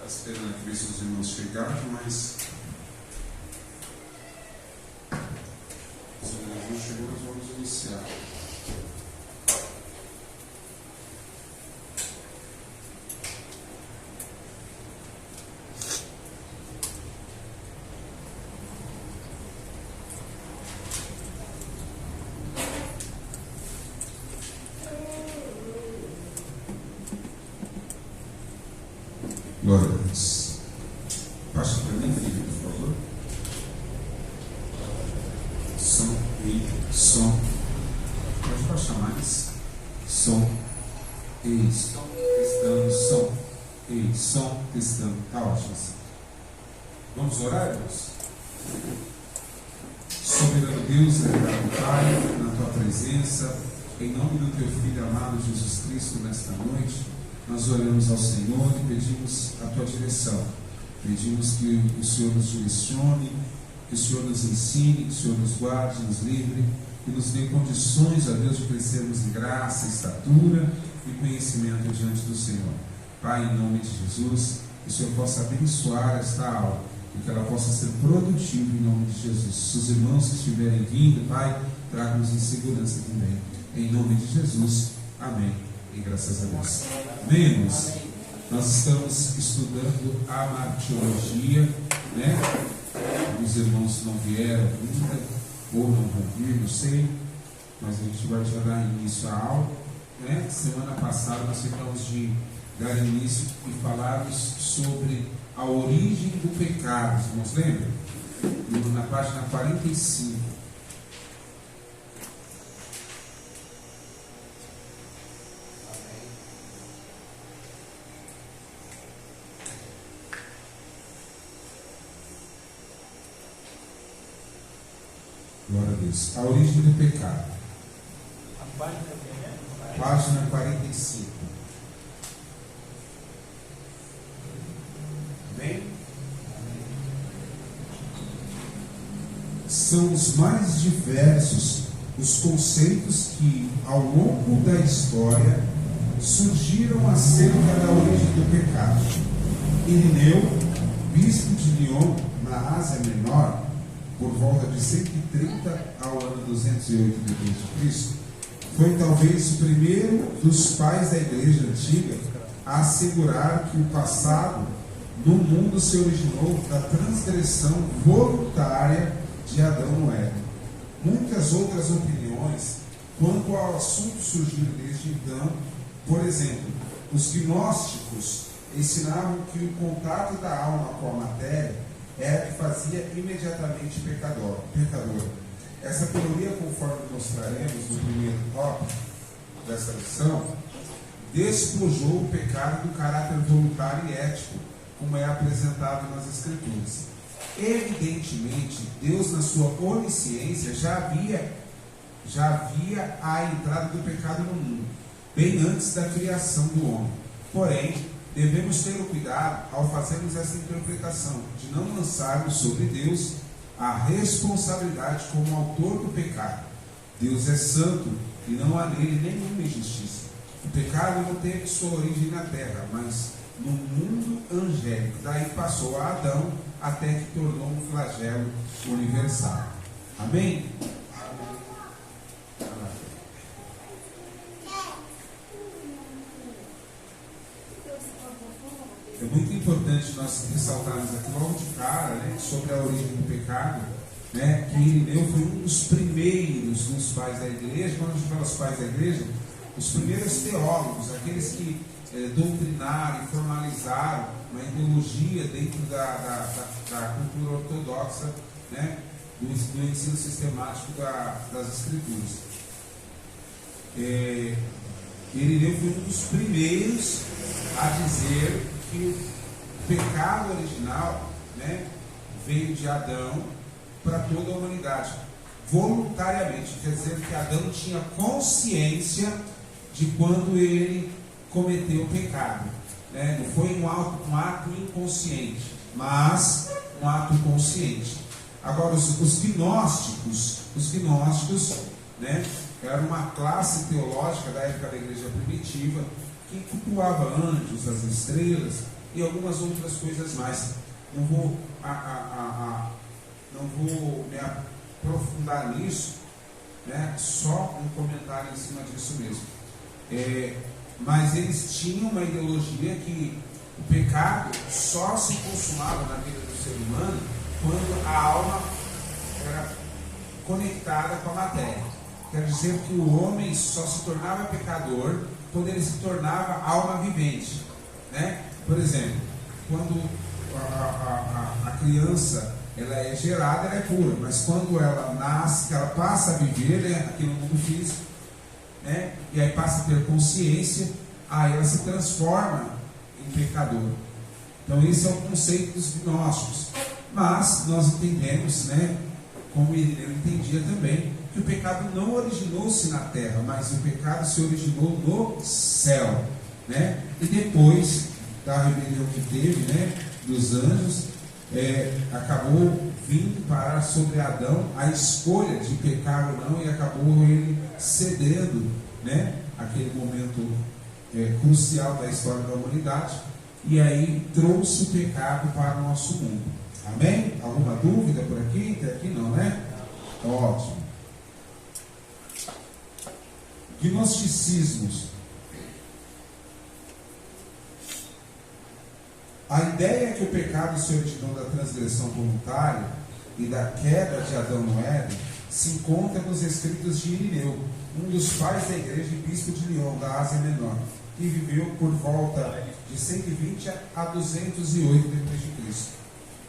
esperando aqui ver se os irmãos chegaram, mas se os irmãos não chegou, nós vamos iniciar. Glória a Deus. Passa para mim, filho, por favor. Som e som. Pode baixar mais. Som e som. Testando, som e som. Testando. Está ótimo assim. Vamos orar, irmãos? Soberano Deus, eterno Pai, na tua presença, em nome do teu Filho amado Jesus Cristo, nesta noite, nós oramos ao Senhor e pedimos a tua direção. Pedimos que o Senhor nos direcione, que o Senhor nos ensine, que o Senhor nos guarde, nos livre, que nos dê condições, ó Deus, de crescermos em graça, estatura e conhecimento diante do Senhor. Pai, em nome de Jesus, que o Senhor possa abençoar esta aula e que ela possa ser produtiva em nome de Jesus. Se os irmãos que estiverem vindo, Pai, traga-nos em segurança também. Em nome de Jesus. Amém. E graças a Deus. Amém, irmãos? Nós estamos estudando a martirologia, né? Os irmãos não vieram ainda, ou não vão vir, não sei, mas a gente vai já dar início à aula, né? Semana passada nós ficamos de dar início e falarmos sobre a origem do pecado. Os irmãos lembram? Na página 45. Glória a Deus. A origem do pecado. Página 45. Bem? São os mais diversos os conceitos que, ao longo da história, surgiram acerca da origem do pecado. Irineu, bispo de Lyon, na Ásia Menor, por volta de 130 ao ano 208 d.C., foi talvez o primeiro dos pais da igreja antiga a assegurar que o passado no mundo se originou da transgressão voluntária de Adão no Éden. Muitas outras opiniões quanto ao assunto surgiram desde então. Por exemplo, os gnósticos ensinavam que o contato da alma com a matéria era que fazia imediatamente pecador. Essa teoria, conforme mostraremos no primeiro tópico dessa lição, despojou o pecado do caráter voluntário e ético, como é apresentado nas Escrituras. Evidentemente, Deus, na sua onisciência, já havia a entrada do pecado no mundo, bem antes da criação do homem. Porém, devemos ter o cuidado, ao fazermos essa interpretação, de não lançarmos sobre Deus a responsabilidade como autor do pecado. Deus é santo e não há nele nenhuma injustiça. O pecado não teve sua origem na terra, mas no mundo angélico. Daí passou a Adão, até que tornou um flagelo universal. Amém? É muito importante nós ressaltarmos aqui logo de cara, né, sobre a origem do pecado, né, que Irineu foi um dos primeiros dos pais da igreja. Quando a gente fala os pais da igreja, os primeiros teólogos, aqueles que doutrinaram e formalizaram uma ideologia dentro da cultura ortodoxa, né, do ensino sistemático das Escrituras. Irineu foi um dos primeiros a dizer que o pecado original, né, veio de Adão para toda a humanidade, voluntariamente. Quer dizer que Adão tinha consciência de quando ele cometeu o pecado, né? Não foi um ato inconsciente, mas um ato consciente. Agora, os gnósticos, né, era uma classe teológica da época da igreja primitiva, que cultuava anjos, as estrelas, e algumas outras coisas mais. Não vou me aprofundar nisso, né? Só um comentário em cima disso mesmo. Mas eles tinham uma ideologia que o pecado só se consumava na vida do ser humano quando a alma era conectada com a matéria. Quer dizer que o homem só se tornava pecador quando ele se tornava alma vivente, né? Por exemplo, quando a criança ela é gerada, ela é pura, mas quando ela nasce, ela passa a viver, né, aqui no mundo físico, né, e aí passa a ter consciência, aí ela se transforma em pecador. Então esse é o conceito dos gnósticos. Mas nós entendemos, né, como Irineu entendia também, que o pecado não originou-se na terra, mas o pecado se originou no céu, né? E depois da rebelião que teve, né, dos anjos, acabou vindo parar sobre Adão a escolha de pecar ou não, e acabou ele cedendo, né, aquele momento crucial da história da humanidade, e aí trouxe o pecado para o nosso mundo. Amém? Alguma dúvida por aqui? Até aqui não, né? Ótimo. Gnosticismos. A ideia é que o pecado se originou da transgressão voluntária e da queda de Adão no Éden se encontra nos escritos de Irineu, um dos pais da igreja e bispo de Lyon, da Ásia Menor, que viveu por volta de 120 a 208 d.C.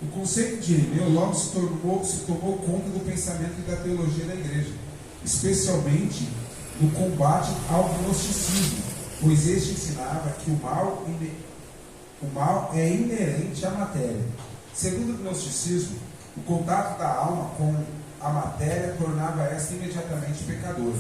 O conceito de Irineu logo se tomou conta do pensamento e da teologia da igreja, especialmente no combate ao gnosticismo, pois este ensinava que o mal é inerente à matéria. Segundo o gnosticismo, o contato da alma com a matéria tornava esta imediatamente pecadora.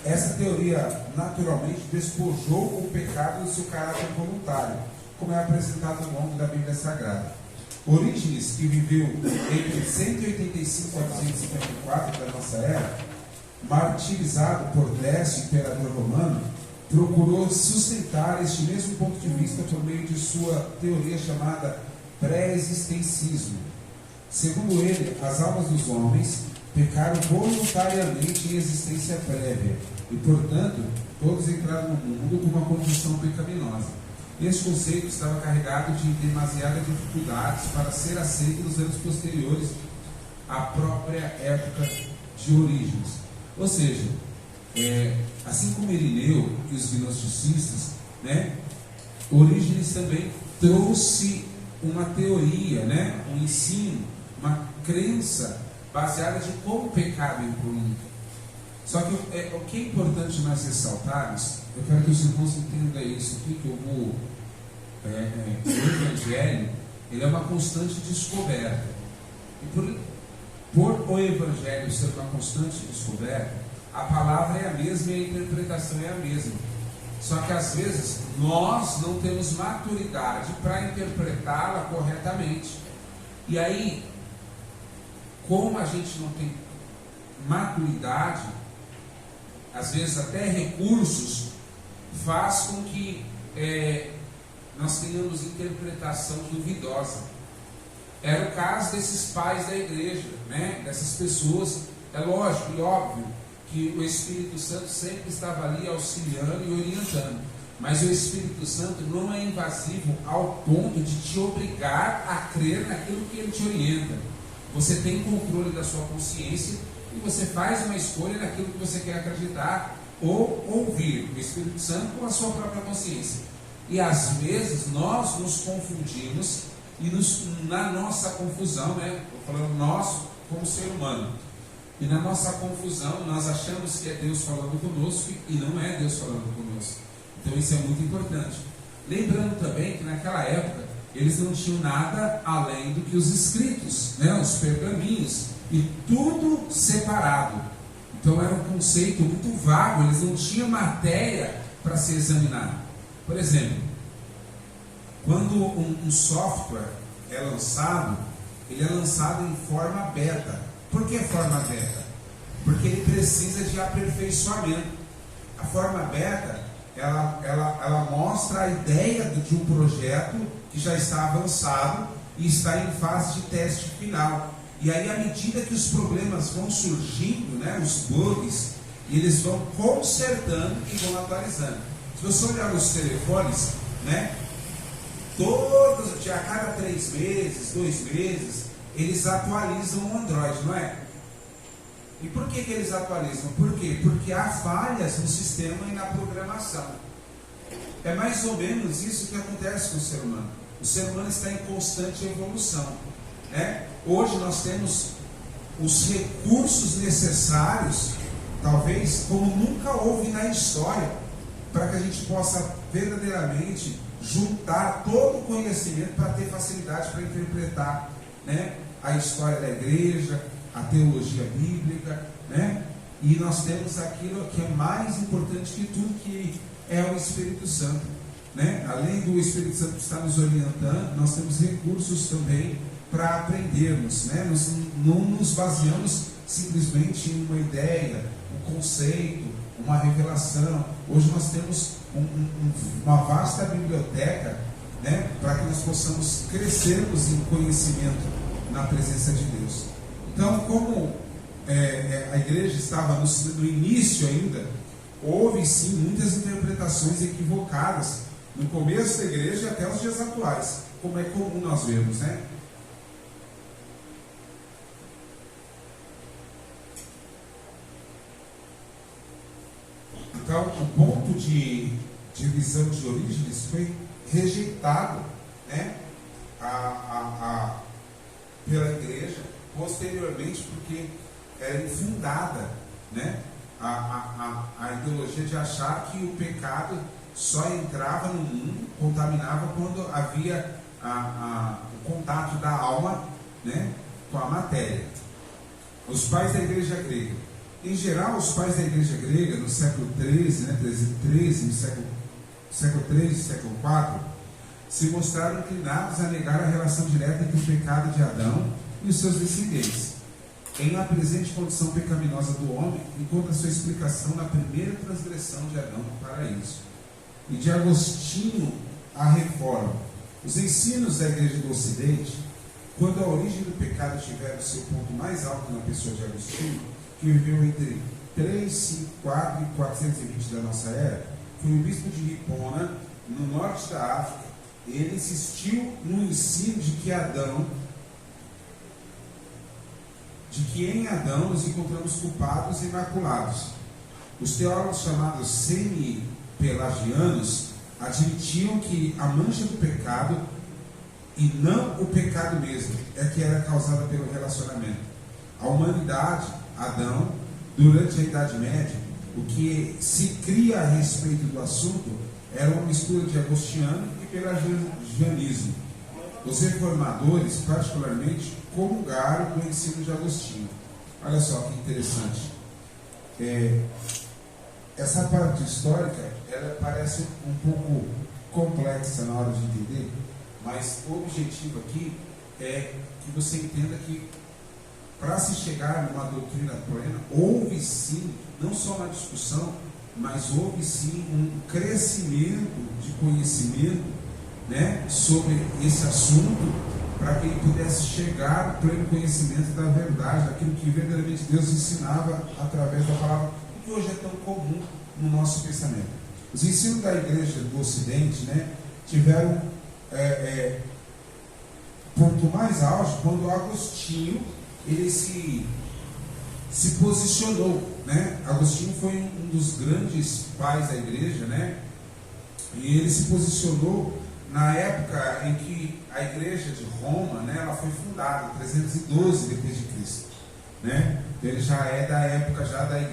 Essa teoria naturalmente despojou o pecado do seu caráter voluntário, como é apresentado ao longo da Bíblia Sagrada. Orígenes, que viveu entre 185 a 254 da nossa era, martirizado por Décio, imperador romano, procurou sustentar este mesmo ponto de vista por meio de sua teoria chamada pré-existencismo. Segundo ele, as almas dos homens pecaram voluntariamente em existência prévia e, portanto, todos entraram no mundo com uma condição pecaminosa. Este conceito estava carregado de demasiadas dificuldades para ser aceito nos anos posteriores à própria época de Orígenes. Ou seja, assim como Irineu e os gnosticistas, né, Orígenes também trouxe uma teoria, né, um ensino, uma crença baseada de como o pecado entrou no mundo. Só que o que é importante nós ressaltarmos, eu quero que os irmãos entendam isso aqui, que eu vou. O Evangelho, ele é uma constante descoberta. E por o Evangelho ser uma constante descoberta, a palavra é a mesma e a interpretação é a mesma. Só que às vezes nós não temos maturidade para interpretá-la corretamente. E aí, como a gente não tem maturidade, às vezes até recursos, faz com que nós tenhamos interpretação duvidosa. Era o caso desses pais da igreja, né? Dessas pessoas. É lógico e óbvio que o Espírito Santo sempre estava ali auxiliando e orientando, mas o Espírito Santo não é invasivo ao ponto de te obrigar a crer naquilo que ele te orienta. Você tem controle da sua consciência e você faz uma escolha naquilo que você quer acreditar ou ouvir, o Espírito Santo ou a sua própria consciência. E às vezes nós nos confundimos e na nossa confusão, né? Estou falando nós como ser humano, e na nossa confusão nós achamos que é Deus falando conosco e não é Deus falando conosco. Então isso é muito importante. Lembrando também que naquela época eles não tinham nada além do que os escritos, né? Os pergaminhos, e tudo separado. Então era um conceito muito vago, eles não tinham matéria para se examinar. Por exemplo, quando um software é lançado, ele é lançado em forma beta. Por que forma beta? Porque ele precisa de aperfeiçoamento. A forma beta ela mostra a ideia de um projeto que já está avançado e está em fase de teste final. E aí, à medida que os problemas vão surgindo, né, os bugs, eles vão consertando e vão atualizando. Se você olhar os telefones, né, a cada 3 meses, 2 meses, eles atualizam o Android, não é? E por que eles atualizam? Por quê? Porque há falhas no sistema e na programação. É mais ou menos isso que acontece com o ser humano. O ser humano está em constante evolução, né? Hoje nós temos os recursos necessários, talvez como nunca houve na história, para que a gente possa verdadeiramente juntar todo o conhecimento para ter facilidade para interpretar, né, a história da igreja, a teologia bíblica, né? E nós temos aquilo que é mais importante que tudo, que é o Espírito Santo, né? Além do Espírito Santo estar nos orientando, nós temos recursos também para aprendermos, né? Nós não nos baseamos simplesmente em uma ideia, um conceito, uma revelação. Hoje nós temos uma vasta biblioteca, né? Para que nós possamos crescermos em conhecimento na presença de Deus. Então, como a igreja estava no início ainda, houve sim muitas interpretações equivocadas no começo da igreja até os dias atuais, como é comum nós vermos, né? Então, o ponto de visão de Orígenes foi rejeitado, né, pela igreja posteriormente, porque era infundada, né, a ideologia de achar que o pecado só entrava no mundo, contaminava quando havia o contato da alma, né, com a matéria. Os pais da igreja grega, em geral, os pais da igreja grega no século XIII, né, no século III e século IV, se mostraram inclinados a negar a relação direta entre o pecado de Adão e os seus descendentes. Em a presente condição pecaminosa do homem, encontra sua explicação na primeira transgressão de Adão no paraíso. E de Agostinho a reforma. Os ensinos da igreja do Ocidente, quando a origem do pecado estiver no seu ponto mais alto na pessoa de Agostinho, que viveu entre 354 e 420 da nossa era, foi o bispo de Hipona, no norte da África. Ele insistiu no ensino de que em Adão nos encontramos culpados e imaculados. Os teólogos chamados semi-pelagianos admitiam que a mancha do pecado, e não o pecado mesmo, é que era causada pelo relacionamento. A humanidade, Adão, durante a Idade Média, o que se cria a respeito do assunto era uma mistura de agostiniano e pelagianismo. Os reformadores, particularmente, comungaram do ensino de Agostinho. Olha só que interessante. Essa parte histórica, ela parece um pouco complexa na hora de entender, mas o objetivo aqui é que você entenda que, para se chegar numa doutrina plena, houve sim, não só uma discussão, mas houve sim um crescimento de conhecimento, né, sobre esse assunto, para que ele pudesse chegar ao pleno conhecimento da verdade, daquilo que verdadeiramente Deus ensinava através da palavra, que hoje é tão comum no nosso pensamento. Os ensinos da igreja do Ocidente, né, tiveram ponto mais alto quando Agostinho ele se posicionou, né? Agostinho foi um dos grandes pais da igreja, né? E ele se posicionou na época em que a igreja de Roma, né, ela foi fundada em 312 depois de Cristo, né? Ele já é da época já da igreja